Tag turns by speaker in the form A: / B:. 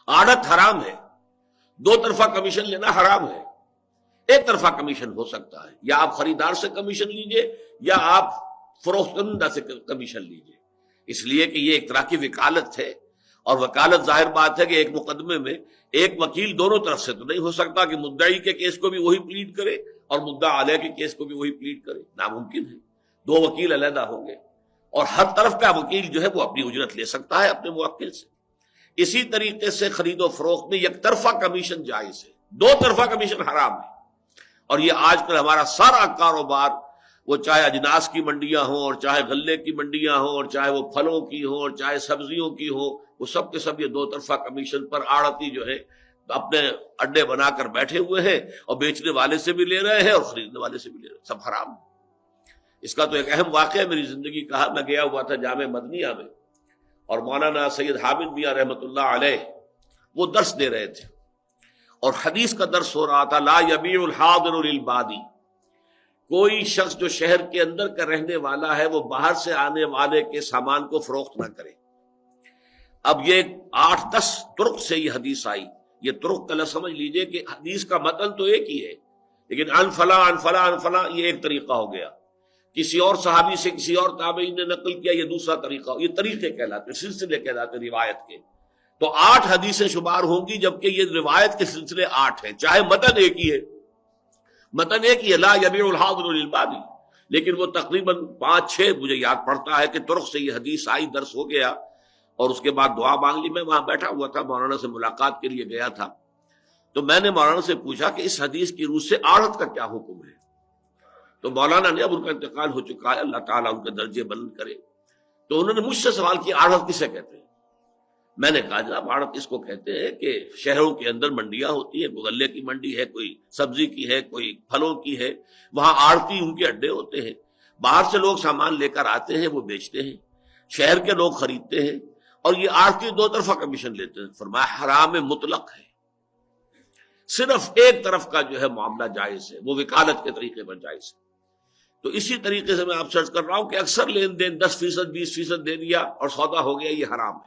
A: آڑت حرام ہے، دو طرفہ کمیشن لینا حرام ہے۔ ایک طرفہ کمیشن ہو سکتا ہے، یا آپ خریدار سے کمیشن لیجئے یا آپ فروخت کنندہ سے کمیشن لیجئے، اس لیے کہ یہ ایک طرح کی وکالت ہے، اور وکالت ظاہر بات ہے کہ ایک مقدمے میں ایک وکیل دونوں طرف سے تو نہیں ہو سکتا کہ مدعی کے کیس کو بھی وہی پلیڈ کرے اور مدعا علیہ کے کیس کو بھی وہی پلیڈ کرے، ناممکن ہے، دو وکیل علیحدہ ہوں گے، اور ہر طرف کا وکیل جو ہے وہ اپنی اجرت لے سکتا ہے اپنے موکل سے۔ اسی طریقے سے خرید و فروخت میں یک طرفہ کمیشن جائز ہے، دو طرفہ کمیشن حرام ہے۔ اور یہ آج کل ہمارا سارا کاروبار، وہ چاہے اجناس کی منڈیاں ہوں اور چاہے غلے کی منڈیاں ہوں اور چاہے وہ پھلوں کی ہوں اور چاہے سبزیوں کی ہوں، وہ سب کے سب یہ دو طرفہ کمیشن پر آڑتی جو ہے اپنے اڈے بنا کر بیٹھے ہوئے ہیں، اور بیچنے والے سے بھی لے رہے ہیں اور خریدنے والے سے بھی لے رہے ہیں، سب حرام ہے۔ اس کا تو ایک اہم واقعہ میری زندگی کا، میں گیا ہوا تھا جامع مدنیہ میں، اور مولانا سید حامد میاں رحمۃ اللہ علیہ وہ درس دے رہے تھے، اور حدیث کا درس ہو رہا تھا، لا یبیع الحاضر للبادی، کوئی شخص جو شہر کے اندر کا رہنے والا ہے وہ باہر سے آنے والے کے سامان کو فروخت نہ کرے۔ اب یہ 8-10 طرق سے یہ حدیث آئی، یہ طرق کا لفظ سمجھ لیجئے کہ حدیث کا متن تو ایک ہی ہے، لیکن ان فلاں ان فلاں ان فلاں یہ ایک طریقہ ہو گیا، کسی اور صحابی سے کسی اور تابعین نے نقل کیا، یہ دوسرا طریقہ، یہ طریقے کہلاتے، سلسلے کہلاتے روایت کے۔ تو 8 حدیثیں شمار ہوں گی، جبکہ یہ روایت کے سلسلے 8 ہیں، چاہے متن ایک ہی ہے، متن ایک ہی ہے، لا یبیع الحاضر للبادی، لیکن وہ تقریباً 5-6 مجھے یاد پڑتا ہے کہ طرق سے یہ حدیث آئی، درس ہو گیا، اور اس کے بعد دعا مانگ لی۔ میں وہاں بیٹھا ہوا تھا، مولانا سے ملاقات کے لیے گیا تھا، تو میں نے مولانا سے پوچھا کہ اس حدیث کی روح سے آڑت کا کیا حکم ہے؟ تو مولانا نے، اب ان کا انتقال ہو چکا ہے، اللہ تعالیٰ ان کے درجے بلند کرے، تو انہوں نے مجھ سے سوال کیا آڑت کسے کہتے ہیں؟ میں نے کہا جناب آڑت اس کو کہتے ہیں کہ شہروں کے اندر منڈیاں ہوتی ہیں، کوئی غلے کی منڈی ہے، کوئی سبزی کی ہے، کوئی پھلوں کی ہے، وہاں آڑتی ان کے اڈے ہوتے ہیں، باہر سے لوگ سامان لے کر آتے ہیں، وہ بیچتے ہیں، شہر کے لوگ خریدتے ہیں، اور یہ آڑتی دو طرفہ کمیشن لیتے ہیں۔ فرمایا حرام مطلق ہے، صرف ایک طرف کا جو ہے معاملہ جائز ہے، وہ وکالت کے طریقے پر جائز ہے۔ تو اسی طریقے سے میں آپ سے عرض کر رہا ہوں کہ اکثر لین دین 10% 20% دے دیا اور سودا ہو گیا، یہ حرام ہے۔